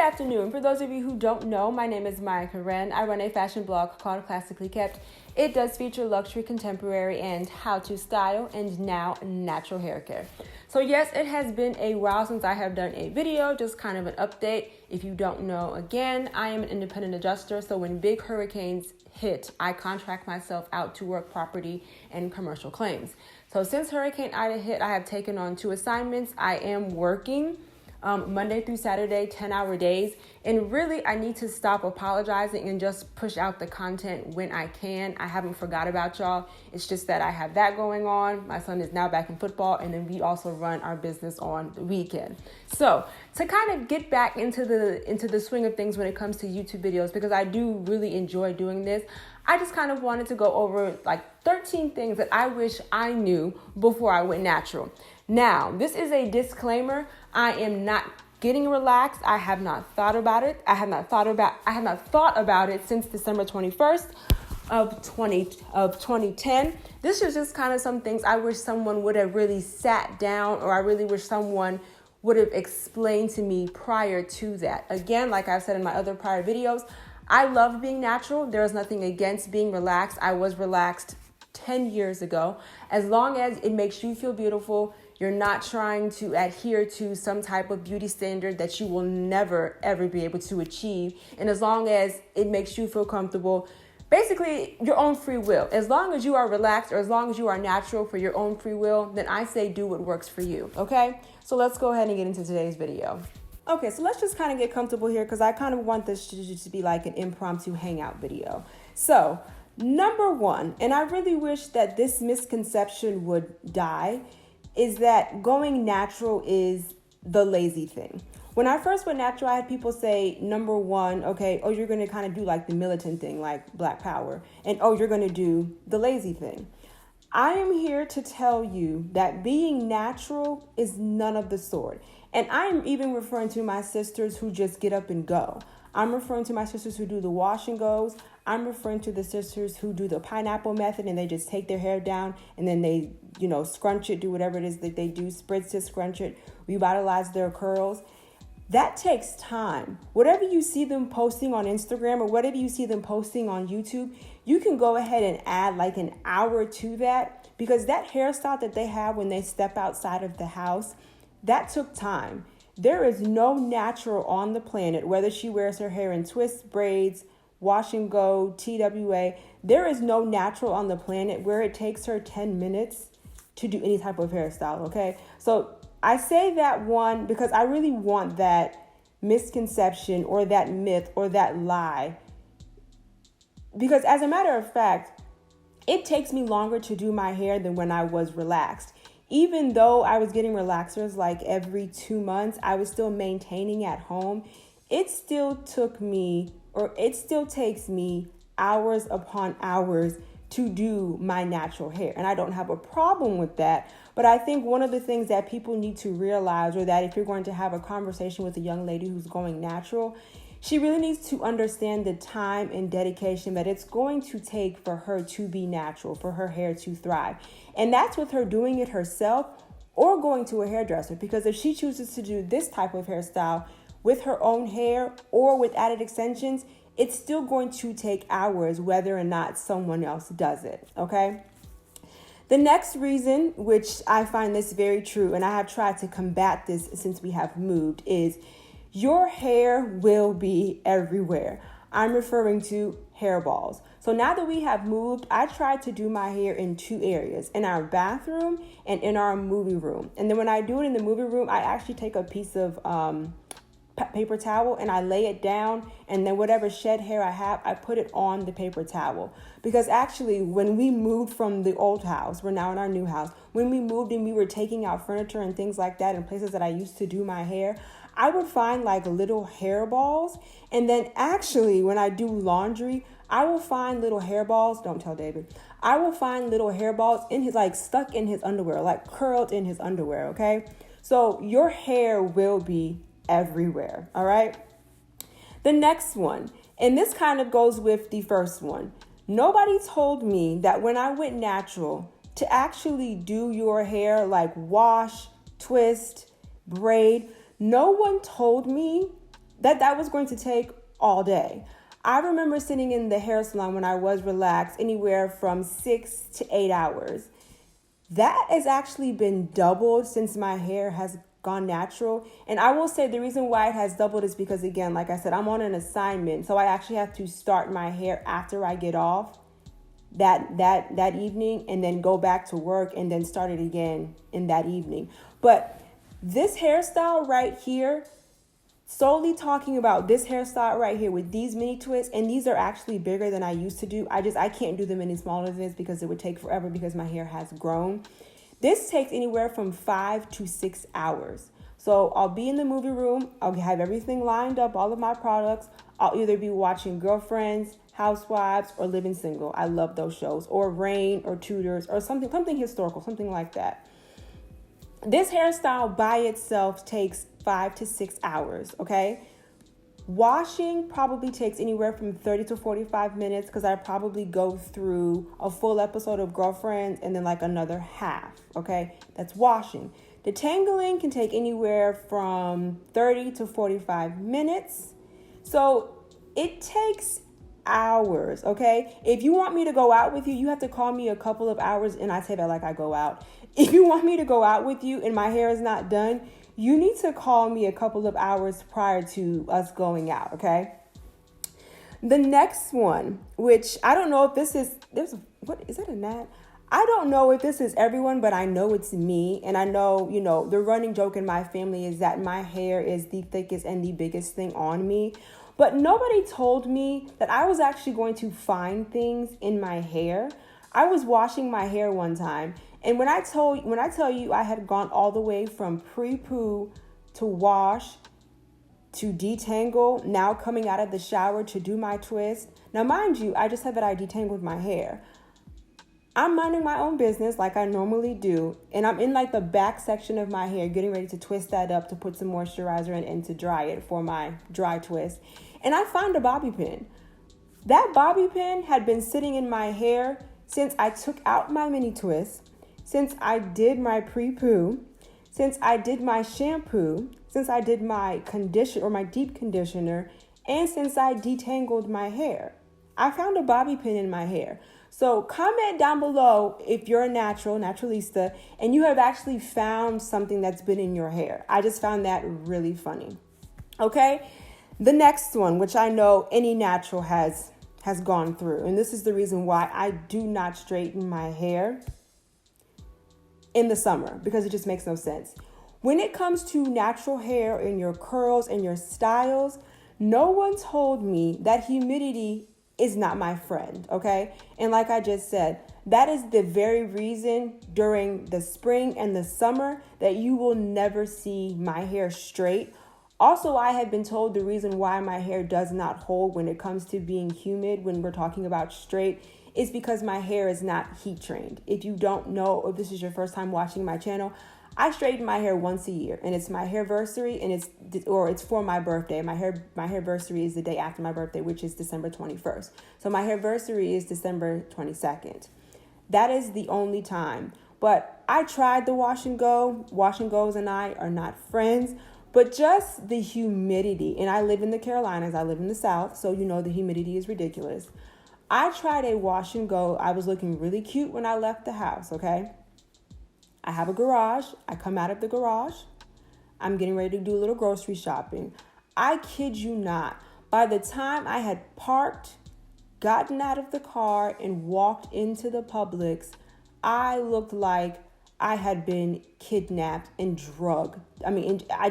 afternoon. For those of you who don't know, my name is Maya Karen. I run a fashion blog called Classically Kept. It does feature luxury, contemporary, and how-to style, and now natural hair care. So yes, it has been a while since I have done a video, just kind of an update. If you don't know, again, I am an independent adjuster, so when big hurricanes hit, I contract myself out to work property and commercial claims. So since Hurricane Ida hit, I have taken on 2 assignments. I am working Monday through Saturday, 10-hour days. And really, I need to stop apologizing and just push out the content when I can. I haven't forgot about y'all. It's just that I have that going on. My son is now back in football, and then we also run our business on the weekend. So to kind of get back into the swing of things when it comes to YouTube videos, because I do really enjoy doing this, I just kind of wanted to go over like 13 things that I wish I knew before I went natural. Now, this is a disclaimer. I am not getting relaxed. I have not thought about it. I have not thought about it since December 21st of 2010. This is just kind of some things I wish someone would have really sat down, or I really wish someone would have explained to me prior to that. Again, like I've said in my other prior videos, I love being natural. There is nothing against being relaxed. I was relaxed 10 years ago. As long as it makes you feel beautiful, you're not trying to adhere to some type of beauty standard that you will never, ever be able to achieve. And as long as it makes you feel comfortable, basically your own free will. As long as you are relaxed, or as long as you are natural for your own free will, then I say do what works for you, okay? So let's go ahead and get into today's video. Okay, so let's just kind of get comfortable here, because I kind of want this to be like an impromptu hangout video. So, number 1, and I really wish that this misconception would die, is that going natural is the lazy thing. When I first went natural, I had people say, number 1, okay, oh, you're going to kind of do like the militant thing, like Black Power, and oh, you're going to do the lazy thing. I am here to tell you that being natural is none of the sort. And I am even referring to my sisters who just get up and go. I'm referring to my sisters who do the wash and goes. I'm referring to the sisters who do the pineapple method, and they just take their hair down and then they, scrunch it, do whatever it is that they do, spritz it, scrunch it, revitalize their curls. That takes time. Whatever you see them posting on Instagram, or whatever you see them posting on YouTube, you can go ahead and add like an hour to that, because that hairstyle that they have when they step outside of the house, that took time. There is no natural on the planet, whether she wears her hair in twists, braids, wash and go, TWA. There is no natural on the planet where it takes her 10 minutes to do any type of hairstyle, okay? So I say that one because I really want that misconception or that myth or that lie. Because as a matter of fact, it takes me longer to do my hair than when I was relaxed. Even though I was getting relaxers like every 2 months, I was still maintaining at home. It still takes me hours upon hours to do my natural hair. And I don't have a problem with that. But I think one of the things that people need to realize, or that if you're going to have a conversation with a young lady who's going natural, she really needs to understand the time and dedication that it's going to take for her to be natural, for her hair to thrive. And that's with her doing it herself or going to a hairdresser. Because if she chooses to do this type of hairstyle with her own hair or with added extensions, it's still going to take hours whether or not someone else does it, okay? The next reason, which I find this very true, and I have tried to combat this since we have moved, is your hair will be everywhere. I'm referring to hairballs. So now that we have moved, I try to do my hair in 2 areas, in our bathroom and in our movie room. And then when I do it in the movie room, I actually take a piece of paper towel and I lay it down, and then whatever shed hair I have, I put it on the paper towel. Because actually, when we moved from the old house, we're now in our new house, when we moved and we were taking out furniture and things like that in places that I used to do my hair, I would find like little hairballs. And then actually, when I do laundry, I will find little hairballs. Don't tell David. I will find little hairballs in his, like stuck in his underwear, like curled in his underwear. Okay. So your hair will be everywhere. All right. The next one, and this kind of goes with the first one. Nobody told me that when I went natural to actually do your hair, like wash, twist, braid. No one told me that was going to take all day. I remember sitting in the hair salon when I was relaxed anywhere from 6 to 8 hours. That has actually been doubled since my hair has gone natural. And I will say the reason why it has doubled is because, again, like I said, I'm on an assignment. So I actually have to start my hair after I get off that evening and then go back to work and then start it again in that evening. But this hairstyle right here, solely talking about this hairstyle right here with these mini twists, and these are actually bigger than I used to do. I can't do them any smaller than this because it would take forever because my hair has grown. This takes anywhere from 5 to 6 hours. So I'll be in the movie room. I'll have everything lined up, all of my products. I'll either be watching Girlfriends, Housewives, or Living Single. I love those shows. Or Reign, or Tudors, or something historical, something like that. This hairstyle by itself takes 5 to 6 hours, okay? Washing probably takes anywhere from 30 to 45 minutes because I probably go through a full episode of Girlfriends and then like another half, okay? That's washing. Detangling can take anywhere from 30 to 45 minutes. So it takes hours, okay? If you want me to go out with you, you have to call me a couple of hours, and I say that like I go out. If you want me to go out with you and my hair is not done, you need to call me a couple of hours prior to us going out, okay? The next one, which I don't know if this is, what is that a gnat? I don't know if this is everyone, but I know it's me. And I know, the running joke in my family is that my hair is the thickest and the biggest thing on me. But nobody told me that I was actually going to find things in my hair. I was washing my hair one time, and when I tell you I had gone all the way from pre-poo to wash to detangle, now coming out of the shower to do my twist. Now, mind you, I just said that I detangled my hair. I'm minding my own business like I normally do, and I'm in like the back section of my hair getting ready to twist that up to put some moisturizer in and to dry it for my dry twist. And I find a bobby pin. That bobby pin had been sitting in my hair since I took out my mini twist, since I did my pre-poo, since I did my shampoo, since I did my conditioner or my deep conditioner, and since I detangled my hair. I found a bobby pin in my hair. So comment down below if you're a naturalista, and you have actually found something that's been in your hair. I just found that really funny. Okay, the next one, which I know any natural has gone through, and this is the reason why I do not straighten my hair in the summer, because it just makes no sense. When it comes to natural hair and your curls and your styles, no one told me that humidity is not my friend, okay? And like I just said, that is the very reason during the spring and the summer that you will never see my hair straight. Also, I have been told the reason why my hair does not hold when it comes to being humid, when we're talking about straight, is because my hair is not heat trained. If you don't know, or this is your first time watching my channel, I straighten my hair once a year, and it's my hairversary, and it's for my birthday. My hairversary is the day after my birthday, which is December 21st. So my hairversary is December 22nd. That is the only time. But I tried the wash and go. Wash and goes and I are not friends, but just the humidity. And I live in the Carolinas. I live in the South, so the humidity is ridiculous. I tried a wash and go. I was looking really cute when I left the house, okay? I have a garage. I come out of the garage. I'm getting ready to do a little grocery shopping. I kid you not. By the time I had parked, gotten out of the car, and walked into the Publix, I looked like I had been kidnapped and drugged. I mean, I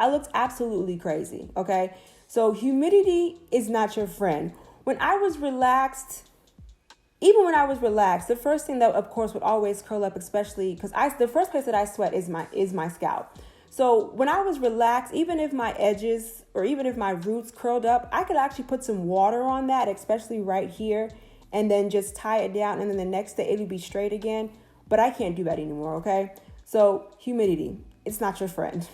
looked absolutely crazy, okay? So humidity is not your friend. When I was relaxed, the first thing that, of course, would always curl up, especially because the first place that I sweat is my scalp. So when I was relaxed, even if my edges or even if my roots curled up, I could actually put some water on that, especially right here, and then just tie it down. And then the next day it would be straight again. But I can't do that anymore, okay? So humidity, it's not your friend.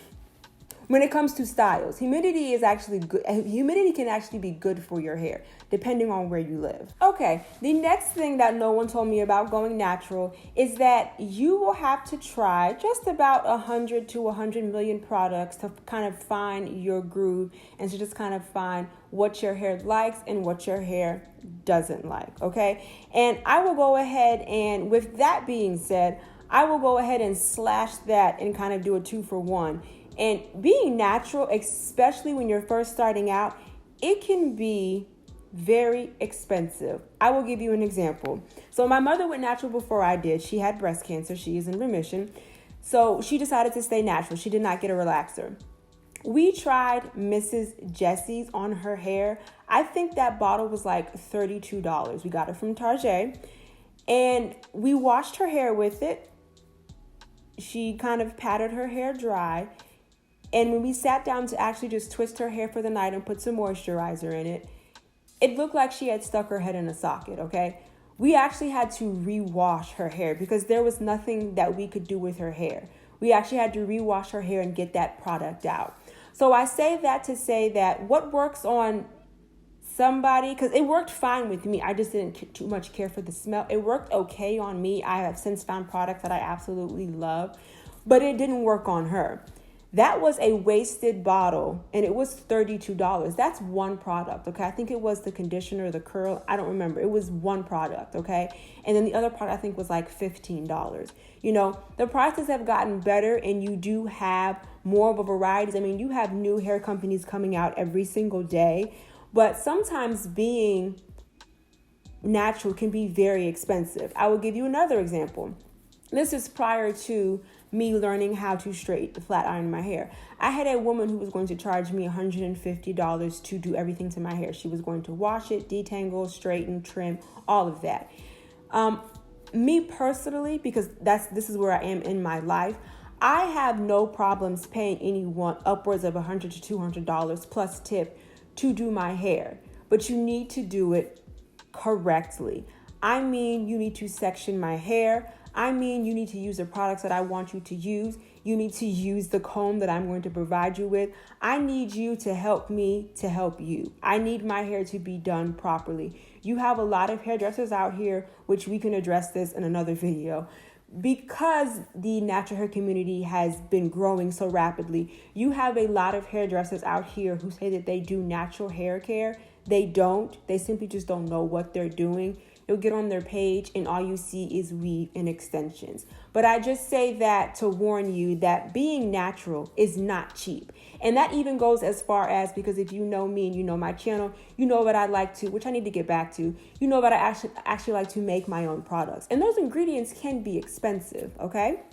when it comes to styles, humidity is actually good. Humidity can actually be good for your hair, depending on where you live. Okay, the next thing that no one told me about going natural is that you will have to try just about 100 to 100 million products to kind of find your groove and to just kind of find what your hair likes and what your hair doesn't like, okay? And I will go ahead and, with that being said, I will go ahead and slash that and kind of do a 2-for-1. And being natural, especially when you're first starting out, it can be very expensive. I will give you an example. So my mother went natural before I did. She had breast cancer. She is in remission. So she decided to stay natural. She did not get a relaxer. We tried Mrs. Jessie's on her hair. I think that bottle was like $32. We got it from Target. And we washed her hair with it. She kind of patted her hair dry. And when we sat down to actually just twist her hair for the night and put some moisturizer in it, it looked like she had stuck her head in a socket, okay? We actually had to rewash her hair because there was nothing that we could do with her hair. We actually had to rewash her hair and get that product out. So I say that to say that what works on somebody, because it worked fine with me. I just didn't too much care for the smell. It worked okay on me. I have since found products that I absolutely love, but it didn't work on her. That was a wasted bottle, and it was $32. That's one product, okay? I think it was the conditioner, the curl. I don't remember. It was one product, okay? And then the other product I think was like $15. You know, the prices have gotten better, and you do have more of a variety. I mean, you have new hair companies coming out every single day, but sometimes being natural can be very expensive. I will give you another example. This is prior to me learning how to flat iron my hair. I had a woman who was going to charge me $150 to do everything to my hair. She was going to wash it, detangle, straighten, trim, all of that. Me personally, because this is where I am in my life, I have no problems paying anyone upwards of $100 to $200 plus tip to do my hair, but you need to do it correctly. I mean, you need to section my hair. I mean, you need to use the products that I want you to use. You need to use the comb that I'm going to provide you with. I need you to help me to help you. I need my hair to be done properly. You have a lot of hairdressers out here, which we can address this in another video. Because the natural hair community has been growing so rapidly, you have a lot of hairdressers out here who say that they do natural hair care. They don't. They simply just don't know what they're doing. You'll get on their page and all you see is weave and extensions. But I just say that to warn you that being natural is not cheap. And that even goes as far as, because if you know me and you know my channel, you know that I like to, which I need to get back to, you know that I actually like to make my own products. And those ingredients can be expensive, okay?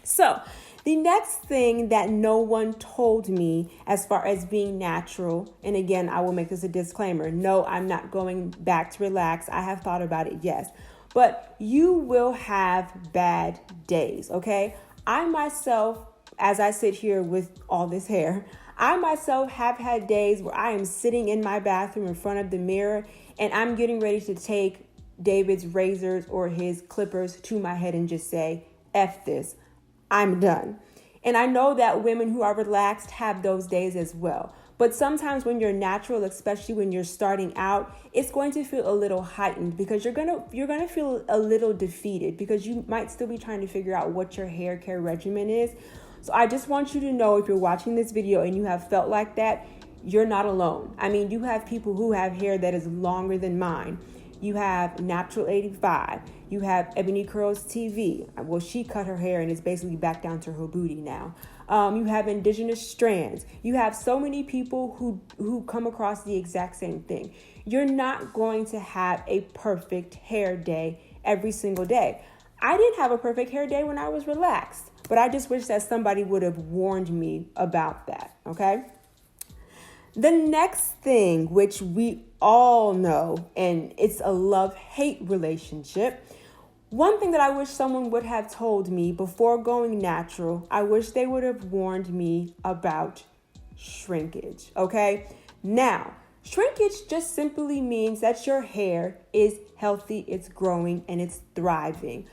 So the next thing that no one told me as far as being natural, and again, I will make this a disclaimer. No, I'm not going back to relax. I have thought about it, yes. But you will have bad days, okay? I myself, as I sit here with all this hair, I myself have had days where I am sitting in my bathroom in front of the mirror and I'm getting ready to take David's razors or his clippers to my head and just say, F this. I'm done. And I know that women who are relaxed have those days as well. But sometimes when you're natural, especially when you're starting out, it's going to feel a little heightened because you're gonna feel a little defeated because you might still be trying to figure out what your hair care regimen is. So I just want you to know, if you're watching this video and you have felt like that, you're not alone. I mean, you have people who have hair that is longer than mine. You have Natural 85. You have Ebony Curls TV. Well, she cut her hair and it's basically back down to her booty now. You have Indigenous Strands. You have so many people who come across the exact same thing. You're not going to have a perfect hair day every single day. I didn't have a perfect hair day when I was relaxed, but I just wish that somebody would have warned me about that, okay? The next thing, which we all know, and it's a love-hate relationship. One thing that I wish someone would have told me before going natural, I wish they would have warned me about shrinkage, okay? Now, shrinkage just simply means that your hair is healthy, it's growing, and it's thriving.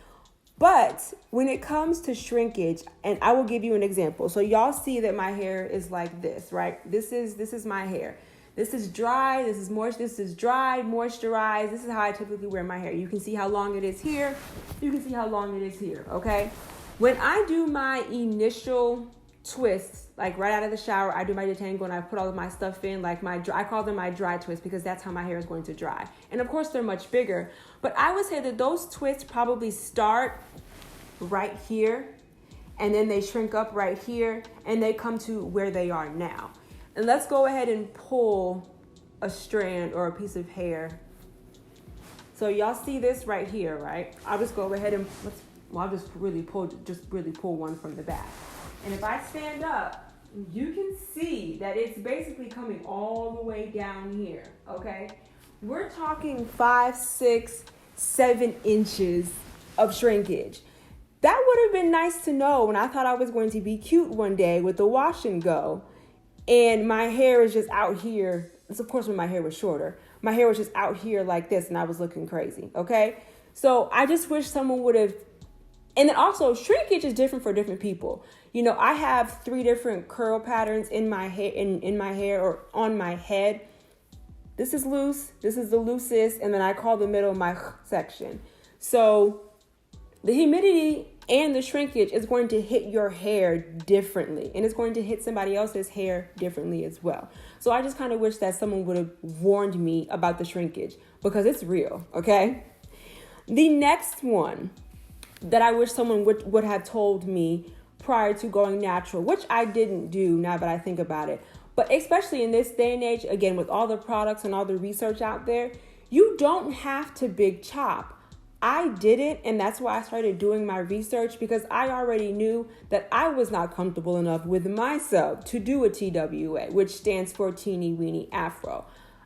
But when it comes to shrinkage, and I will give you an example. So y'all see that my hair is like this, right? This is my hair. This is dry. This is moist. This is dry, moisturized. This is how I typically wear my hair. You can see how long it is here. You can see how long it is here. Okay. When I do my initial twists, like right out of the shower, I do my detangle and I put all of my stuff in, like I call them my dry twists because that's how my hair is going to dry. And of course they're much bigger, but I would say that those twists probably start right here and then they shrink up right here and they come to where they are now. And let's go ahead and pull a strand or a piece of hair. So y'all see this right here, right? I'll just go ahead and I'll just really pull one from the back. And if I stand up, you can see that it's basically coming all the way down here, okay? We're talking 5, 6, 7 inches of shrinkage. That would have been nice to know when I thought I was going to be cute one day with the wash and go. And my hair is just out here. This, of course, when my hair was shorter. My hair was just out here like this and I was looking crazy, okay? So I just wish someone would have. And then also shrinkage is different for different people. You know, I have 3 different curl patterns in my hair, in my hair or on my head. This is loose. This is the loosest. And then I call the middle my section. So the humidity and the shrinkage is going to hit your hair differently. And it's going to hit somebody else's hair differently as well. So I just kind of wish that someone would have warned me about the shrinkage because it's real, okay? The next one that I wish someone would have told me prior to going natural, which I didn't do now that I think about it. But especially in this day and age, again, with all the products and all the research out there, you don't have to big chop. I did it, and that's why I started doing my research because I already knew that I was not comfortable enough with myself to do a TWA, which stands for teeny weeny afro.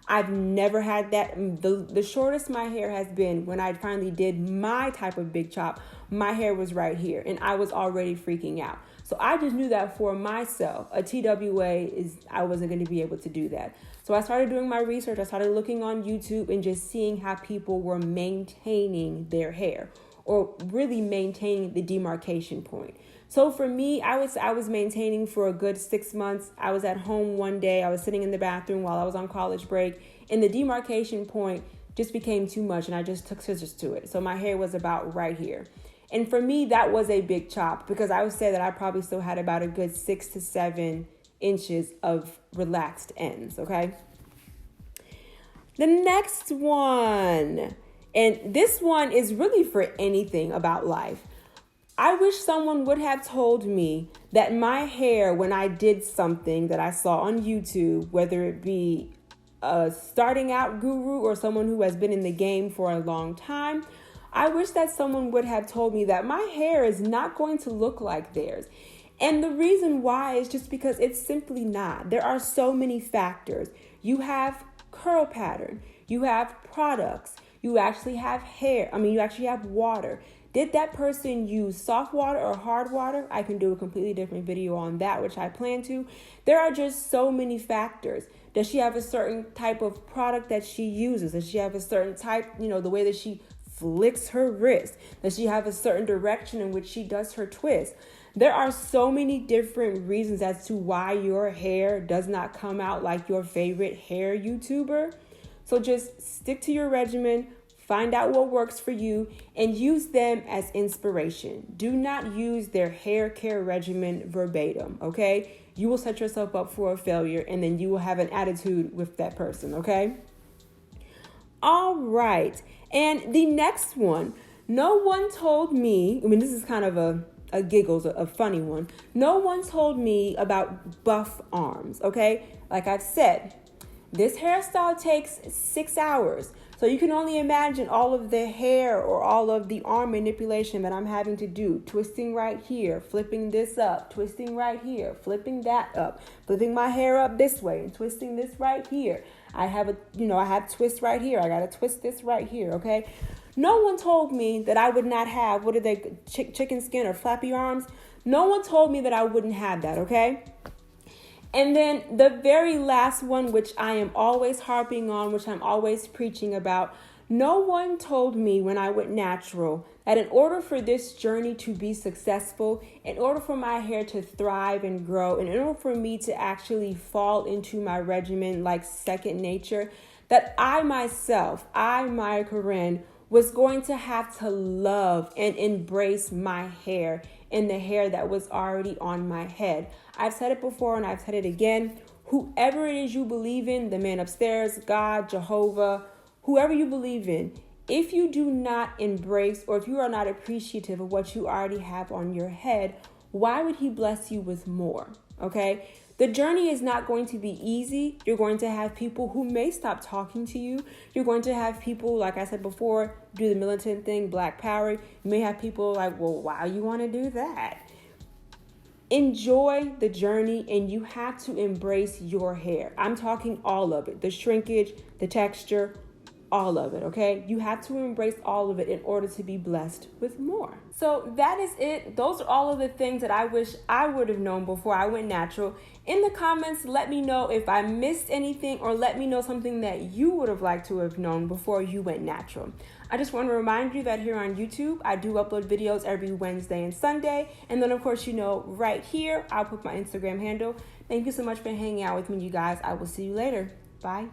I've never had that. The shortest my hair has been when I finally did my type of big chop, my hair was right here and I was already freaking out. So I just knew that for myself, a TWA I wasn't going to be able to do that. So I started doing my research. I started looking on YouTube and just seeing how people were maintaining their hair or really maintaining the demarcation point. So for me, I was maintaining for a good 6 months. I was at home one day. I was sitting in the bathroom while I was on college break, and the demarcation point just became too much, and I just took scissors to it. So my hair was about right here. And for me, that was a big chop because I would say that I probably still had about a good 6 to 7 inches of relaxed ends, okay? The next one, and this one is really for anything about life. I wish someone would have told me that my hair, when I did something that I saw on YouTube, whether it be a starting out guru or someone who has been in the game for a long time, I wish that someone would have told me that my hair is not going to look like theirs. And the reason why is just because it's simply not. There are so many factors. You have curl pattern, you have products, you actually have you actually have water. Did that person use soft water or hard water? I can do a completely different video on that, which I plan to. There are just so many factors. Does she have a certain type of product that she uses? Does she have a certain type, the way that she flicks her wrist? Does she have a certain direction in which she does her twist? There are so many different reasons as to why your hair does not come out like your favorite hair YouTuber. So just stick to your regimen. Find out what works for you and use them as inspiration. Do not use their hair care regimen verbatim, okay? You will set yourself up for a failure and then you will have an attitude with that person, okay? All right. And the next one, no one told me, this is kind of a giggles, a funny one. No one told me about buff arms, okay? Like I've said, this hairstyle takes 6 hours. So you can only imagine all of the hair or all of the arm manipulation that I'm having to do. Twisting right here, flipping this up, twisting right here, flipping that up, flipping my hair up this way and twisting this right here. I have twist right here. I got to twist this right here, okay? No one told me that I would not have, chicken skin or flappy arms? No one told me that I wouldn't have that, okay? And then the very last one, which I am always harping on, which I'm always preaching about, No one told me when I went natural that in order for this journey to be successful, in order for my hair to thrive and grow, and in order for me to actually fall into my regimen like second nature, that I myself, Maya Karen, was going to have to love and embrace my hair and the hair that was already on my head. I've said it before and I've said it again. Whoever it is you believe in, the man upstairs, God, Jehovah, whoever you believe in, if you do not embrace or if you are not appreciative of what you already have on your head, why would he bless you with more? Okay? The journey is not going to be easy. You're going to have people who may stop talking to you. You're going to have people, like I said before, do the militant thing, Black Power. You may have people like, well, why you want to do that? Enjoy the journey, and you have to embrace your hair. I'm talking all of it, the shrinkage, the texture, all of it, okay? You have to embrace all of it in order to be blessed with more. So that is it. Those are all of the things that I wish I would have known before I went natural. In the comments, let me know if I missed anything, or let me know something that you would have liked to have known before you went natural. I just want to remind you that here on YouTube, I do upload videos every Wednesday and Sunday. And then, of course, right here, I'll put my Instagram handle. Thank you so much for hanging out with me, you guys. I will see you later. Bye.